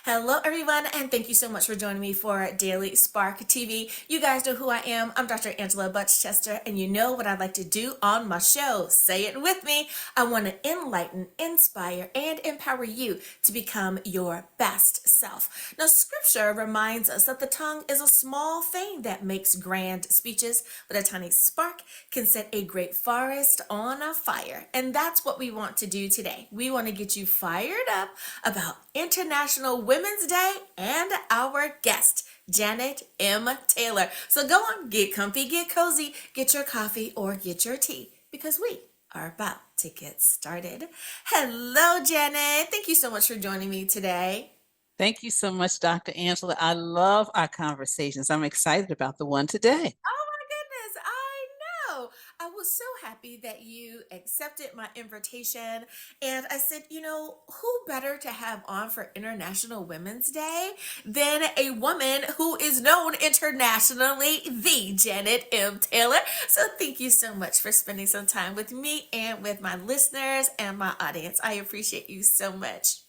Hello, everyone, and thank you so much for joining me for Daily Spark TV. You guys know who I am. I'm Dr. Angela Butchchester, and you know what I like to do on my show. Say it with me. I want to enlighten, inspire, and empower you to become your best self. Now, scripture reminds us that the tongue is a small thing that makes grand speeches, but a tiny spark can set a great forest on a fire. And that's what we want to do today. We want to get you fired up about International Women's Day and our guest, Janet M. Taylor. So go on, get comfy, get cozy, get your coffee or get your tea because we are about to get started. Hello, Janet. Thank you so much for joining me today. Thank you so much, Dr. Angela. I love our conversations. I'm excited about the one today. Oh my goodness, I know. I was so happy that you accepted my invitation. And I said, who better to have on for International Women's Day than a woman who is known internationally, the Janet M. Taylor. So thank you so much for spending some time with me and with my listeners and my audience. I appreciate you so much.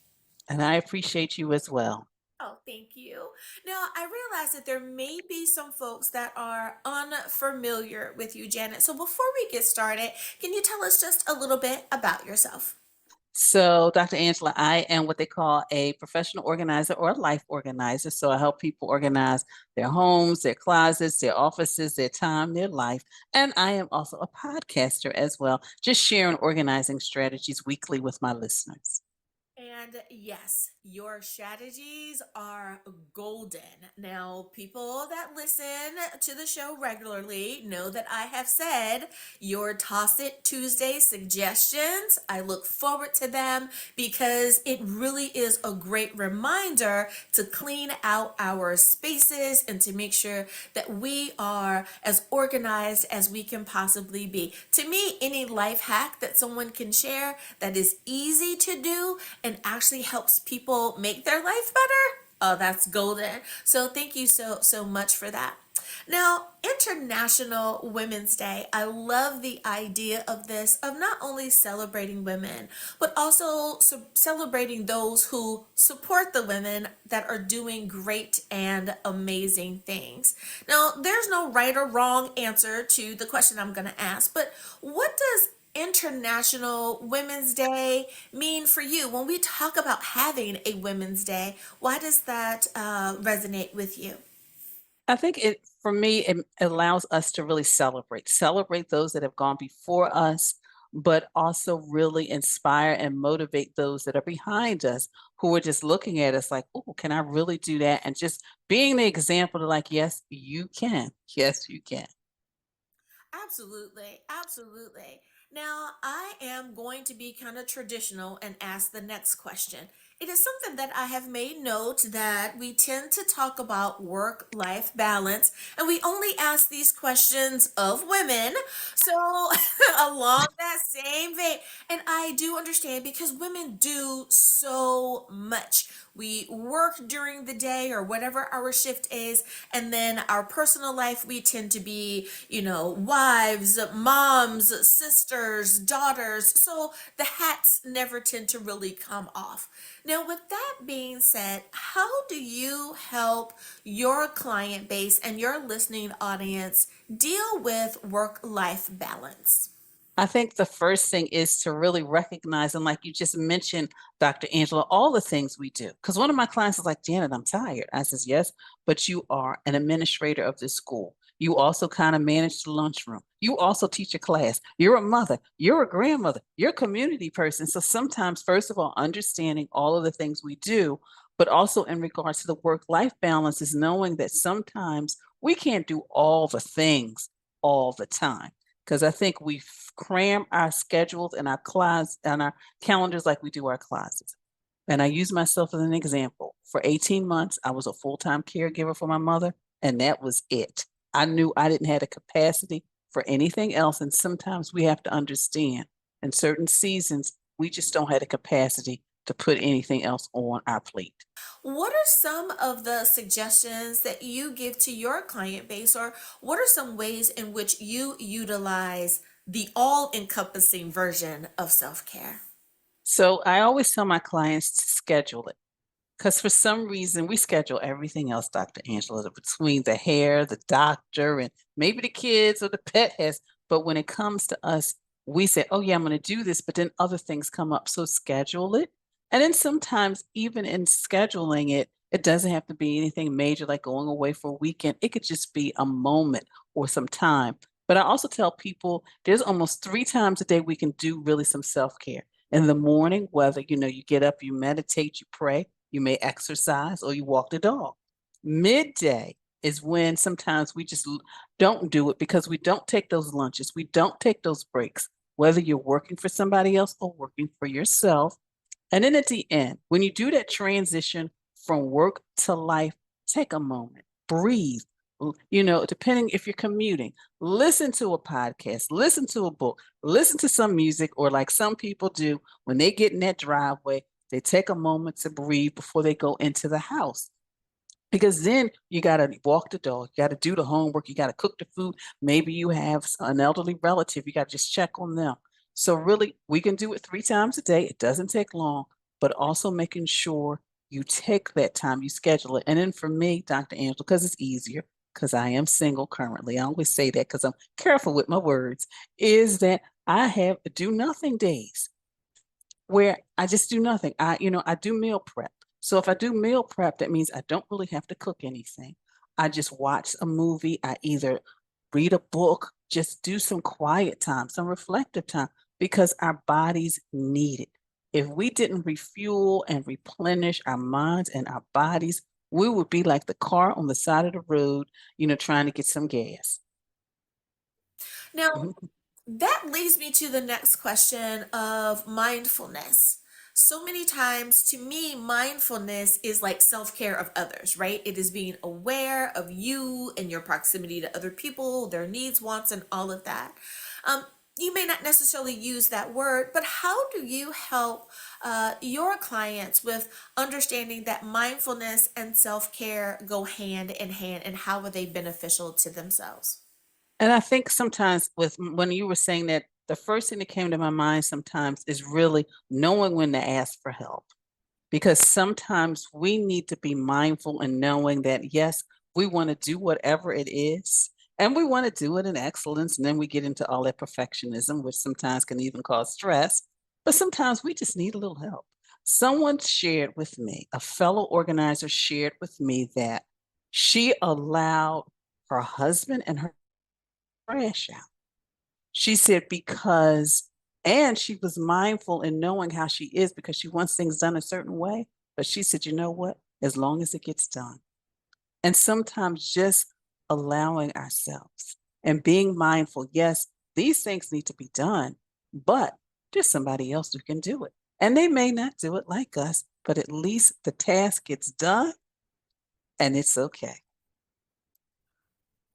And I appreciate you as well. Oh, thank you. Now, I realize that there may be some folks that are unfamiliar with you, Janet. So before we get started, can you tell us just a little bit about yourself? So, Dr. Angela, I am what they call a professional organizer or a life organizer. So, I help people organize their homes, their closets, their offices, their time, their life. And I am also a podcaster as well, just sharing organizing strategies weekly with my listeners. And yes, your strategies are golden. Now, people that listen to the show regularly know that I have said your Toss It Tuesday suggestions. I look forward to them because it really is a great reminder to clean out our spaces and to make sure that we are as organized as we can possibly be. To me, any life hack that someone can share that is easy to do and actually helps people make their life better, oh, that's golden. So thank you so much for that. Now, International Women's Day, I love the idea of this, of not only celebrating women, but also celebrating those who support the women that are doing great and amazing things. Now, there's no right or wrong answer to the question I'm going to ask, but what does International Women's Day mean for you? When we talk about having a Women's Day, why does that resonate with you? I think for me, it allows us to really celebrate those that have gone before us, but also really inspire and motivate those that are behind us who are just looking at us like, oh, can I really do that? And just being the example to like, yes, you can. Yes, you can. Absolutely, absolutely. Now, I am going to be kind of traditional and ask the next question. It is something that I have made note that we tend to talk about work life balance, and we only ask these questions of women. So, along that same vein, and I do understand because women do so much. We work during the day or whatever our shift is, and then our personal life, we tend to be, wives, moms, sisters, daughters. So the hats never tend to really come off. Now, with that being said, how do you help your client base and your listening audience deal with work life balance? I think the first thing is to really recognize, and like you just mentioned, Dr. Angela, all the things we do. Because one of my clients is like, Janet, I'm tired. I says, yes, but you are an administrator of this school. You also kind of manage the lunchroom. You also teach a class. You're a mother. You're a grandmother. You're a community person. So sometimes, first of all, understanding all of the things we do, but also in regards to the work-life balance is knowing that sometimes we can't do all the things all the time because I think we cram our schedules and our class and our calendars like we do our classes. And I use myself as an example. For 18 months, I was a full-time caregiver for my mother, and that was it. I knew I didn't have the capacity for anything else. And sometimes we have to understand in certain seasons, we just don't have the capacity to put anything else on our plate. What are some of the suggestions that you give to your client base, or what are some ways in which you utilize the all encompassing version of self care? So I always tell my clients to schedule it. Because for some reason, we schedule everything else, Dr. Angela, between the hair, the doctor, and maybe the kids or the pet has. But when it comes to us, we say, oh, yeah, I'm going to do this. But then other things come up. So schedule it. And then sometimes, even in scheduling it, it doesn't have to be anything major like going away for a weekend. It could just be a moment or some time. But I also tell people there's almost 3 times a day we can do really some self care. In the morning, whether you get up, you meditate, you pray, you may exercise, or you walk the dog. Midday is when sometimes we just don't do it because we don't take those lunches, we don't take those breaks, whether you're working for somebody else or working for yourself. And then at the end, when you do that transition from work to life, take a moment, breathe. Depending if you're commuting, listen to a podcast, listen to a book, listen to some music, or like some people do when they get in that driveway, they take a moment to breathe before they go into the house. Because then you got to walk the dog, you got to do the homework, you got to cook the food. Maybe you have an elderly relative, you got to just check on them. So, really, we can do it 3 times a day. It doesn't take long, but also making sure you take that time, you schedule it. And then for me, Dr. Angela, because it's easier, because I am single currently, I always say that because I'm careful with my words, is that I have do nothing days where I just do nothing. I do meal prep. So if I do meal prep, that means I don't really have to cook anything. I just watch a movie. I either read a book, just do some quiet time, some reflective time, because our bodies need it. If we didn't refuel and replenish our minds and our bodies, we would be like the car on the side of the road, trying to get some gas. Now, Mhm. that leads me to the next question of mindfulness. So many times, to me, mindfulness is like self care of others, right? It is being aware of you and your proximity to other people, their needs, wants, and all of that. Um, you may not necessarily use that word, but how do you help your clients with understanding that mindfulness and self care go hand in hand, and how are they beneficial to themselves? And I think sometimes when you were saying that, the first thing that came to my mind sometimes is really knowing when to ask for help. Because sometimes we need to be mindful and knowing that, yes, we want to do whatever it is, and we want to do it in excellence. And then we get into all that perfectionism, which sometimes can even cause stress. But sometimes we just need a little help. Someone shared with me, a fellow organizer shared with me that she allowed her husband and her trash out. She said because, and she was mindful in knowing how she is because she wants things done a certain way. But she said, you know what? As long as it gets done. And sometimes just allowing ourselves and being mindful, yes, these things need to be done, but there's somebody else who can do it. And they may not do it like us, but at least the task gets done and it's okay.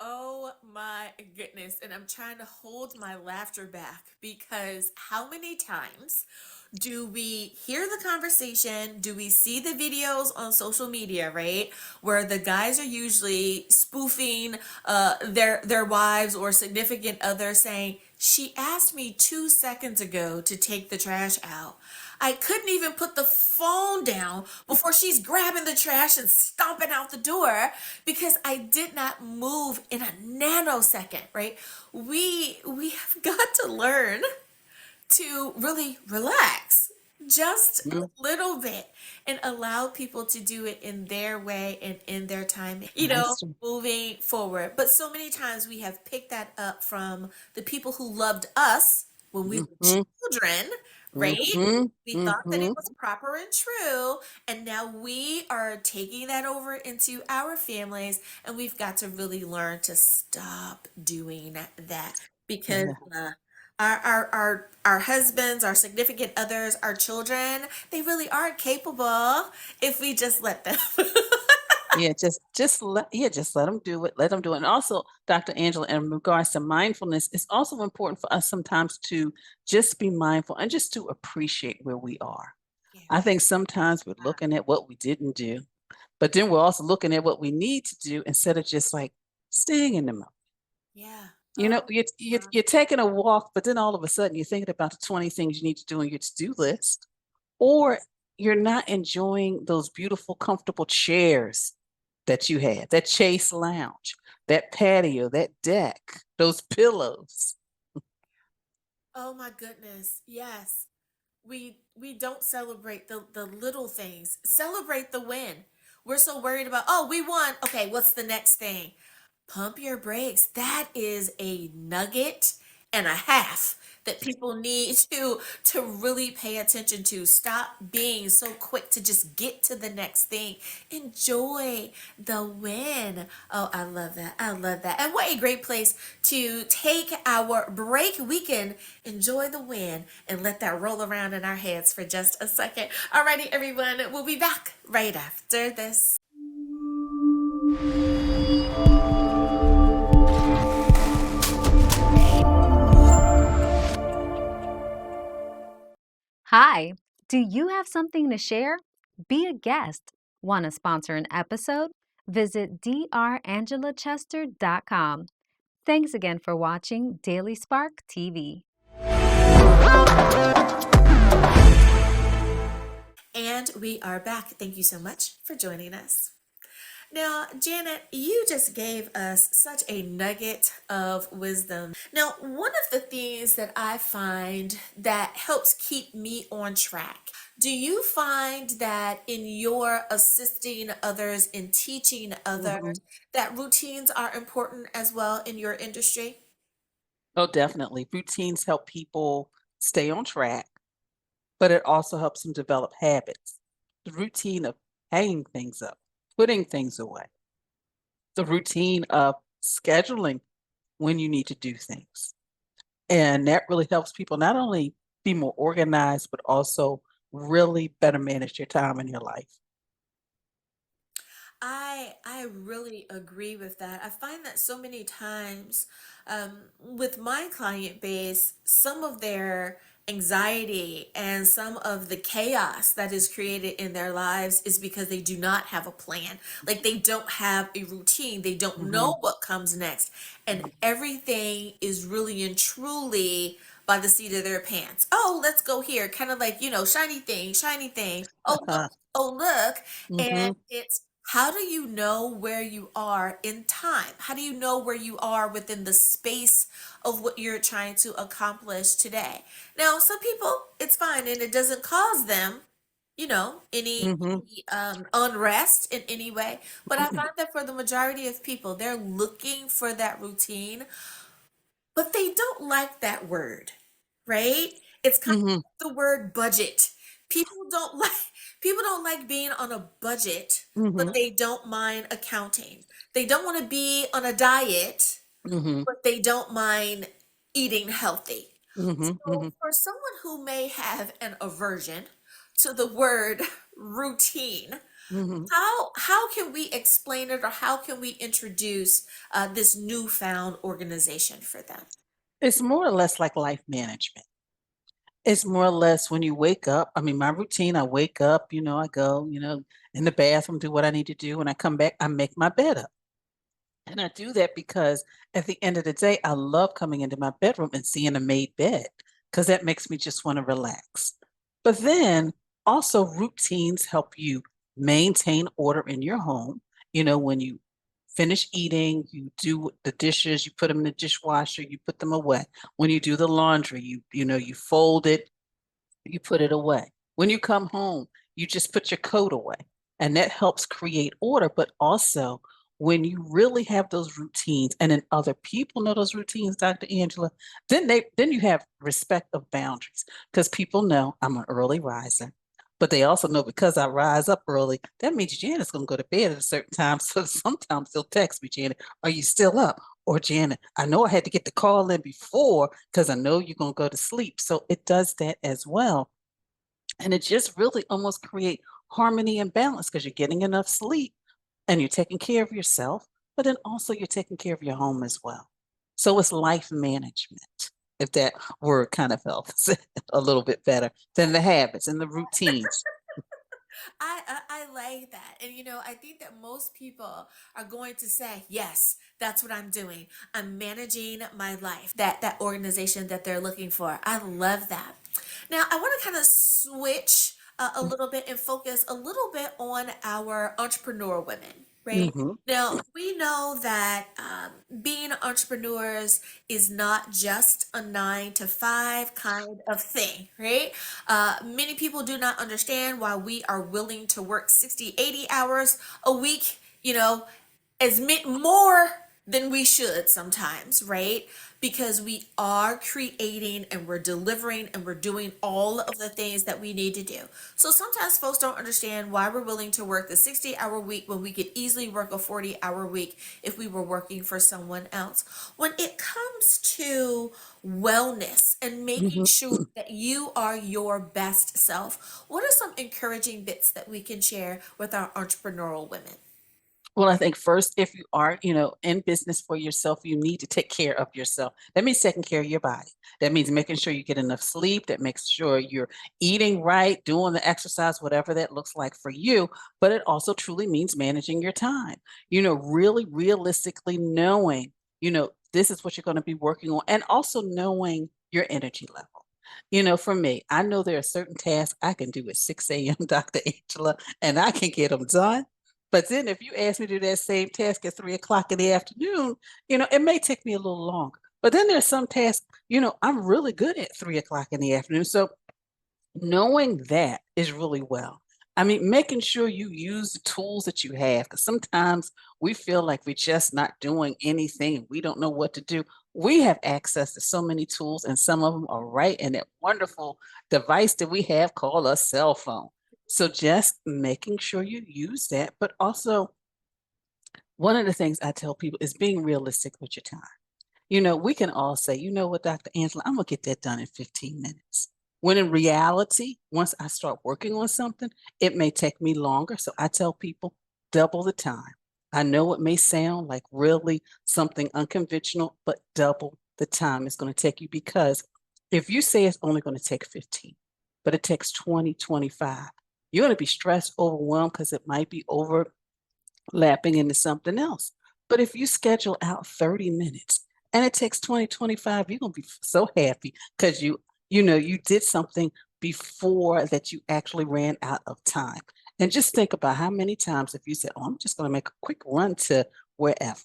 Oh my goodness. And I'm trying to hold my laughter back because how many times do we hear the conversation? Do we see the videos on social media, right? Where the guys are usually spoofing their wives or significant others saying, "She asked me 2 seconds ago to take the trash out. I couldn't even put the phone down before she's grabbing the trash and stomping out the door because I did not move in a nanosecond," right? We have got to learn to really relax just a Mm, little bit and allow people to do it in their way and in their time, that's true. moving forward. But so many times we have picked that up from the people who loved us when we were Hmm. children, right? Hmm. We thought that it Hmm. was proper and true, and now we are taking that over into our families, and we've got to really learn to stop doing that because Yeah. our husbands, our significant others, our children, they really are capable if we just let them. Yeah, just let them do it. Let them do it. And also, Dr. Angela, in regards to mindfulness, it's also important for us sometimes to just be mindful and just to appreciate where we are. Yeah. I think sometimes we're looking at what we didn't do, but then we're also looking at what we need to do instead of just like staying in the moment. Yeah. You know, Oh, my. you're taking a walk, but then all of a sudden you're thinking about the 20 things you need to do on your to-do list. Or you're not enjoying those beautiful, comfortable chairs that you had, that Chase lounge, that patio, that deck, those pillows. Oh my goodness. Yes. We don't celebrate the little things. Celebrate the win. We're so worried about, oh, we won. Okay, what's the next thing? Pump your brakes. That is a nugget and a half that people need to really pay attention to. Stop being so quick to just get to the next thing. Enjoy the win. Oh, I love that. I love that. And what a great place to take our break. We can enjoy the win and let that roll around in our heads for just a second. Alrighty, everyone. We'll be back right after this. Hi, do you have something to share? Be a guest. Want to sponsor an episode? Visit drangela.chester.com. Thanks again for watching Daily Spark TV. And we are back. Thank you so much for joining us. Now, Janet, you just gave us such a nugget of wisdom. Now, one of the things that I find that helps keep me on track, do you find that in your assisting others, in teaching Mhm. others, that routines are important as well in your industry? Oh, definitely. Routines help people stay on track, but it also helps them develop habits. The routine of hanging things up, putting things away, the routine of scheduling when you need to do things. And that really helps people not only be more organized, but also really better manage your time in your life. I really agree with that. I find that so many times with my client base, some of their anxiety and some of the chaos that is created in their lives is because they do not have a plan. Like they don't have a routine. They don't Mhm, know what comes next. And everything is really and truly by the seat of their pants. Oh, let's go here. Kind of like, shiny thing, shiny thing. Oh, look. Oh, look. And mhm, it's how do you know where you are in time? How do you know where you are within the space of what you're trying to accomplish today? Now, some people, it's fine and it doesn't cause them, mhm, any unrest in any way. But I find that for the majority of people, they're looking for that routine, but they don't like that word, right? It's kind of mhm, like the word budget. People don't like people don't like being on a budget, but mhm, they don't mind accounting. They don't want to be on a diet, mhm, but they don't mind eating healthy. mhm, So mhm, for someone who may have an aversion to the word routine, mhm. how can we explain it or how can we introduce this newfound organization for them? It's more or less like life management. It's more or less when you wake up. I mean, my routine, I wake up, I go, in the bathroom, do what I need to do. When I come back, I make my bed up. And I do that because at the end of the day, I love coming into my bedroom and seeing a made bed because that makes me just want to relax. But then also, routines help you maintain order in your home. When you finish eating, you do the dishes, you put them in the dishwasher, you put them away. When you do the laundry, you fold it, you put it away. When you come home, you just put your coat away. And that helps create order. But also, when you really have those routines and then other people know those routines, Dr. Angela, then you have respect of boundaries because people know I'm an early riser. But they also know because I rise up early, that means Janet's going to go to bed at a certain time. So sometimes they'll text me, Janet, are you still up? Or Janet, I know I had to get the call in before because I know you're going to go to sleep. So it does that as well. And it just really almost create harmony and balance because you're getting enough sleep and you're taking care of yourself, but then also you're taking care of your home as well. So it's life management, if that word kind of helps a little bit better than the habits and the routines. I like that. And I think that most people are going to say, "Yes, that's what I'm doing. I'm managing my life." That organization that they're looking for. I love that. Now, I want to kind of switch a little bit and focus a little bit on our entrepreneur women, right? Mm-hmm. Now, we know that being entrepreneurs is not just a 9 to 5 kind of thing, right? Many people do not understand why we are willing to work 60, 80 hours a week, more than we should sometimes, right? Because we are creating and we're delivering and we're doing all of the things that we need to do. So sometimes folks don't understand why we're willing to work the 60-hour week when we could easily work a 40-hour week if we were working for someone else. When it comes to wellness and making Mm-hmm. sure that you are your best self, what are some encouraging bits that we can share with our entrepreneurial women? Well, I think first, if you are, in business for yourself, you need to take care of yourself. That means taking care of your body. That means making sure you get enough sleep. That makes sure you're eating right, doing the exercise, whatever that looks like for you. But it also truly means managing your time, really realistically knowing, this is what you're going to be working on, and also knowing your energy level. For me, I know there are certain tasks I can do at 6 a.m., Dr. Angela, and I can get them done. But then if you ask me to do that same task at 3 o'clock in the afternoon, it may take me a little longer. But then there's some tasks, I'm really good at 3 o'clock in the afternoon. So knowing that is really well. I mean, making sure you use the tools that you have, because sometimes we feel like we're just not doing anything and we don't know what to do. We have access to so many tools, and some of them are right in that wonderful device that we have called a cell phone. So just making sure you use that, but also one of the things I tell people is being realistic with your time. We can all say, you know what, Dr. Angela, I'm going to get that done in 15 minutes. When in reality, once I start working on something, it may take me longer. So I tell people, double the time. I know it may sound like really something unconventional, but double the time it's going to take you, because if you say it's only going to take 15, but it takes 20, 25, you're going to be stressed, overwhelmed, because it might be overlapping into something else. But if you schedule out 30 minutes and it takes 20, 25, you're going to be so happy because you did something before that you actually ran out of time. And just think about how many times if you said, oh, I'm just going to make a quick run to wherever,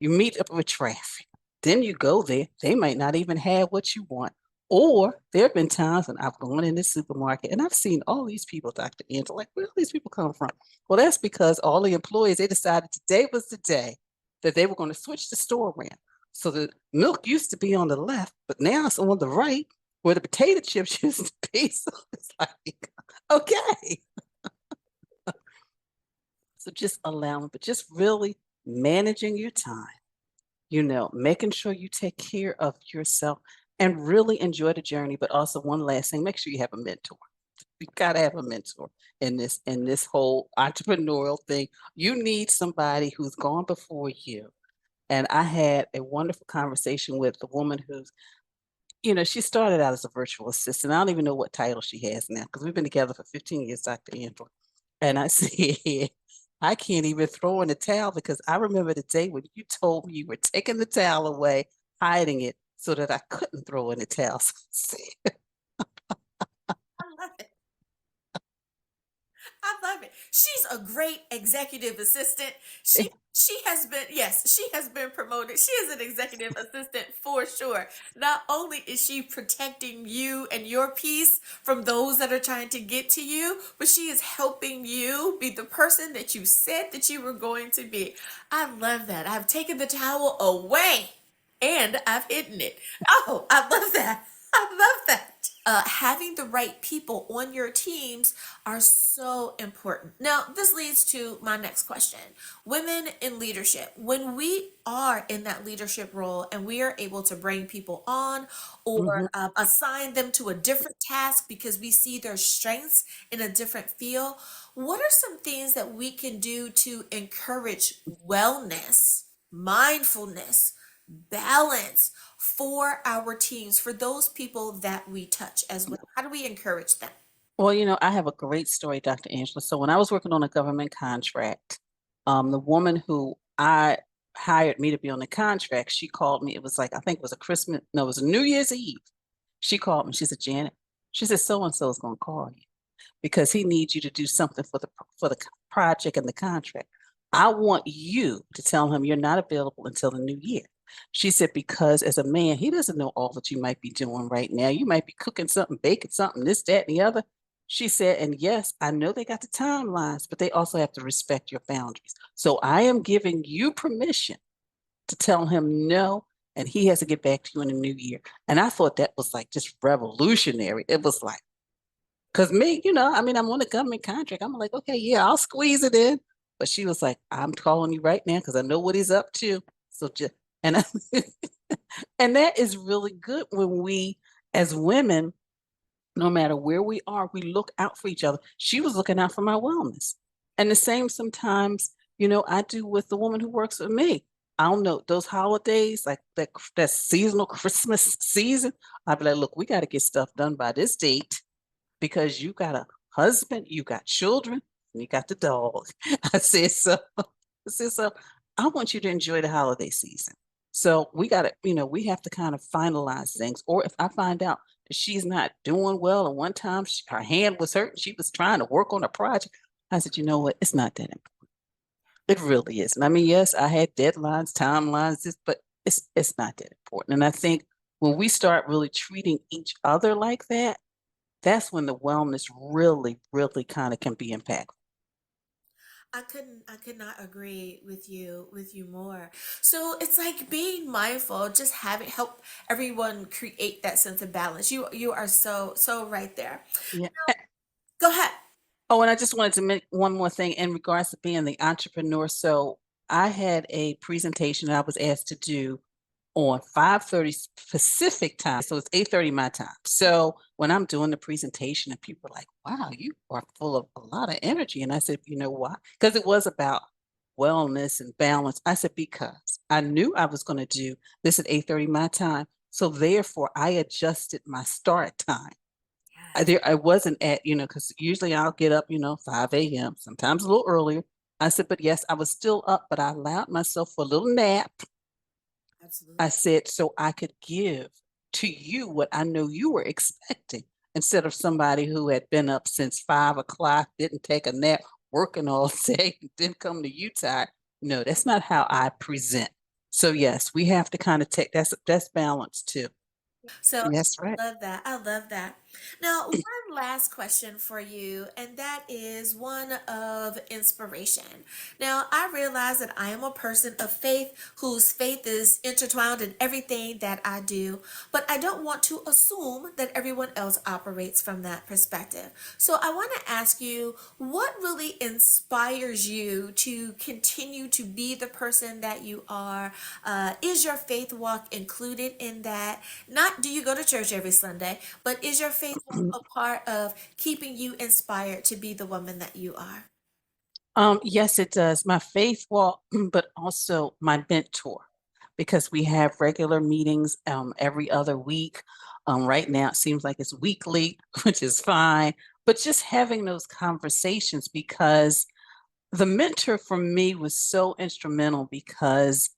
you meet up with traffic, then you go there, they might not even have what you want. Or there have been times when I've gone in the supermarket and I've seen all these people, Dr. Angela, like, where do these people come from? Well, that's because all the employees, they decided today was the day that they were going to switch the store around. So the milk used to be on the left, but now it's on the right where the potato chips used to be. So it's like, okay. So just allowing, but just really managing your time, making sure you take care of yourself and really enjoy the journey. But also one last thing, make sure you have a mentor. You gotta have a mentor in this whole entrepreneurial thing. You need somebody who's gone before you. And I had a wonderful conversation with the woman who's, she started out as a virtual assistant. I don't even know what title she has now because we've been together for 15 years, Dr. Angela. And I said, I can't even throw in the towel because I remember the day when you told me you were taking the towel away, hiding it so that I couldn't throw in the towel. So I love it. I love it. She's a great executive assistant. She has been, yes, she has been promoted. She is an executive assistant for sure. Not only is she protecting you and your peace from those that are trying to get to you, but she is helping you be the person that you said that you were going to be. I love that. I've taken the towel away and I've hidden it. Oh, I love that. I love that. Having the right people on your teams are so important. Now, this leads to my next question. Women in leadership, when we are in that leadership role and we are able to bring people on or mhm. assign them to a different task because we see their strengths in a different field, what are some things that we can do to encourage wellness, mindfulness, balance for our teams, for those people that we touch as well? How do we encourage them? Well, I have a great story, Dr. Angela. So when I was working on a government contract, the woman who I hired me to be on the contract, she called me. It was like, I think it was a Christmas, no, it was a New Year's Eve. She called me. She said, Janet, she said, so and so is going to call you. because he needs you to do something for the project and the contract. I want you to tell him you're not available until the new year. She said, because as a man, he doesn't know all that you might be doing right now. You might be cooking something, baking something, this, that, and the other. She said, and yes, I know they got the timelines, but they also have to respect your boundaries. So I am giving you permission to tell him no, and he has to get back to you in the new year. And I thought that was like just revolutionary. It was like, because me, I mean, I'm on a government contract. I'm like, okay, yeah, I'll squeeze it in. But she was like, I'm calling you right now because I know what he's up to. So just, and and that is really good when we, as women, no matter where we are, we look out for each other. She was looking out for my wellness. And the same sometimes, I do with the woman who works with me. I don't know, those holidays, like that seasonal Christmas season, I'd be like, look, we got to get stuff done by this date because you got a husband, you got children, and you got the dog. I said, so I said, so I want you to enjoy the holiday season. So we got to, we have to kind of finalize things. Or if I find out that she's not doing well, and one time her hand was hurt, and she was trying to work on a project, I said, you know what? It's not that important. It really isn't. I mean, yes, I had deadlines, timelines, but it's not that important. And I think when we start really treating each other like that, that's when the wellness really, really kind of can be impactful. I could not agree with you more. So it's like being mindful, just having help everyone create that sense of balance. You are so right there. Yeah. Go ahead. Oh, and I just wanted to make one more thing in regards to being the entrepreneur. So I had a presentation that I was asked to do on 5:30 Pacific time. So it's 8:30 my time. So when I'm doing the presentation and people are like, wow, you are full of a lot of energy. And I said, you know why? Because it was about wellness and balance. I said, because I knew I was going to do this at 8:30 my time. So therefore I adjusted my start time. Yes, I wasn't at, because usually I'll get up, 5 a.m., sometimes a little earlier. I said, but yes, I was still up, but I allowed myself for a little nap. I absolutely. said, so I could give to you what I know you were expecting instead of somebody who had been up since 5 o'clock, didn't take a nap, working all day, didn't come to you tired. No, that's not how I present. So yes, we have to kind of take that's balance too. So That's right. I love that. I love that. Now, one last question for you, and that is one of inspiration. Now, I realize that I am a person of faith whose faith is intertwined in everything that I do, but I don't want to assume that everyone else operates from that perspective. So I want to ask you, what really inspires you to continue to be the person that you are? Is your faith walk included in that? Not do you go to church every Sunday, but is your faith walk a part of keeping you inspired to be the woman that you are? Yes, it does. My faith walk, but also my mentor, because we have regular meetings every other week. Right now, it seems like it's weekly, which is fine. But just having those conversations, because the mentor for me was so instrumental, because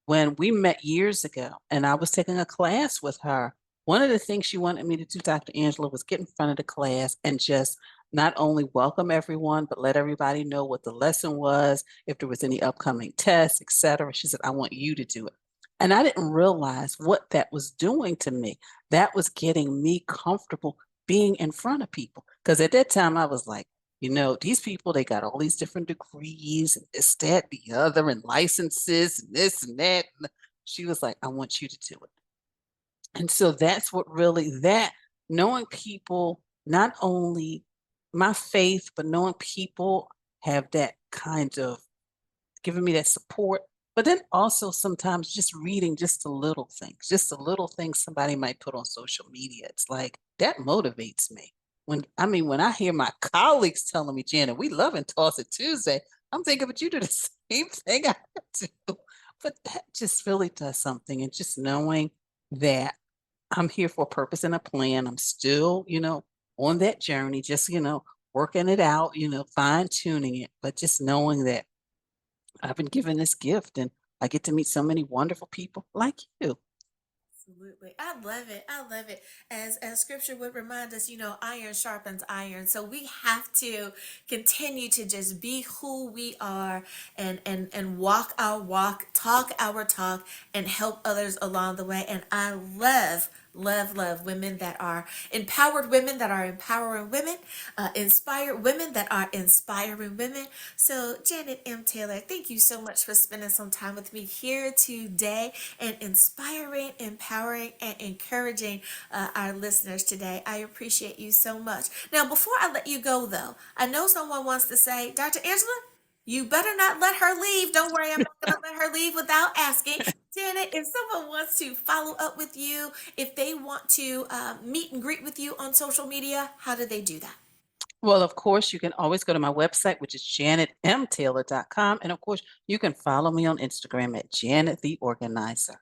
when we met years ago and I was taking a class with her, one of the things she wanted me to do, Dr. Angela, was get in front of the class and just not only welcome everyone, but let everybody know what the lesson was, if there was any upcoming tests, et cetera. She said, I want you to do it. And I didn't realize what that was doing to me. That was getting me comfortable being in front of people. Because at that time, I was like, these people, they got all these different degrees and this, that, the other, and licenses and this and that. And she was like, I want you to do it. And so that's what really that knowing people, not only my faith, but knowing people have that kind of giving me that support. But then also sometimes just reading just the little things somebody might put on social media. It's like that motivates me. When I hear my colleagues telling me, Janet, we love and toss it Tuesday, I'm thinking, but you do the same thing I do. But that just really does something. And just knowing that I'm here for a purpose and a plan. I'm still, on that journey, just, working it out, fine tuning it, but just knowing that I've been given this gift and I get to meet so many wonderful people like you. Absolutely. I love it. I love it. As scripture would remind us, iron sharpens iron. So we have to continue to just be who we are and walk our walk, talk our talk, and help others along the way. And I love women that are empowered, women that are empowering women, inspired women that are inspiring women. So Janet M. Taylor, thank you so much for spending some time with me here today and inspiring, empowering, and encouraging our listeners today. I appreciate you so much. Now, before I let you go, though, I know someone wants to say, Dr. Angela, you better not let her leave. Don't worry, I'm not going to let her leave without asking. Janet, if someone wants to follow up with you, if they want to meet and greet with you on social media, how do they do that? Well, of course, you can always go to my website, which is janetmtaylor.com. And of course, you can follow me on Instagram at Janet the Organizer.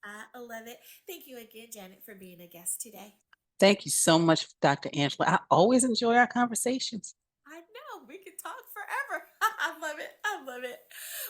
I love it. Thank you again, Janet, for being a guest today. Thank you so much, Dr. Angela. I always enjoy our conversations. I know we could talk forever. I love it. I love it.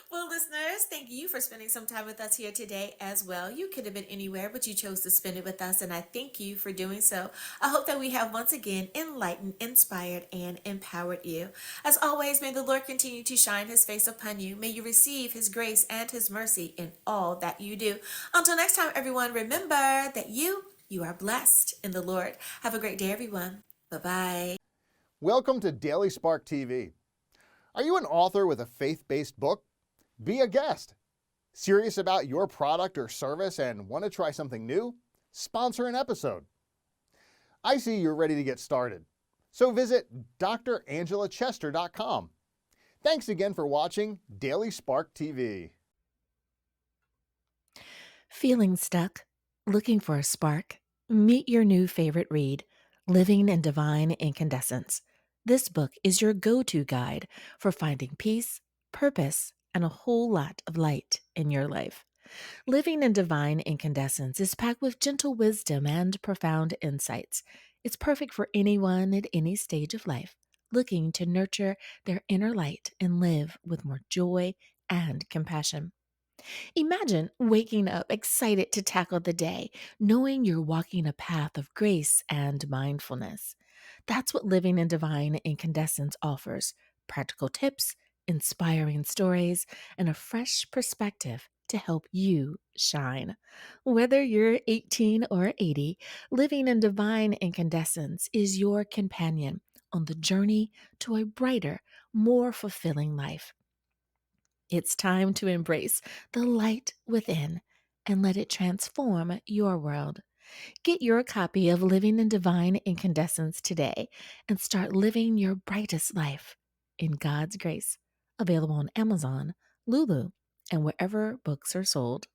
Well, listeners, thank you for spending some time with us here today as well. You could have been anywhere, but you chose to spend it with us, and I thank you for doing so. I hope that we have once again enlightened, inspired, and empowered you. As always, may the Lord continue to shine his face upon you. May you receive his grace and his mercy in all that you do. Until next time, everyone, remember that you are blessed in the Lord. Have a great day, everyone. Bye-bye. Welcome to Daily Spark TV. Are you an author with a faith-based book? Be a guest. Serious about your product or service and want to try something new? Sponsor an episode. I see you're ready to get started. So visit drangela.chester.com. Thanks again for watching Daily Spark TV. Feeling stuck? Looking for a spark? Meet your new favorite read, Living in Divine Incandescence. This book is your go-to guide for finding peace, purpose, and a whole lot of light in your life. Living in Divine Incandescence is packed with gentle wisdom and profound insights. It's perfect for anyone at any stage of life looking to nurture their inner light and live with more joy and compassion. Imagine waking up excited to tackle the day, knowing you're walking a path of grace and mindfulness. That's what living in divine incandescence offers: practical tips, inspiring stories, and a fresh perspective to help you shine. Whether you're 18 or 80, living in divine incandescence is your companion on the journey to a brighter, more fulfilling life. It's time to embrace the light within and let it transform your world. Get your copy of Living in Divine Incandescence today and start living your brightest life in God's grace. Available on Amazon, Lulu, and wherever books are sold.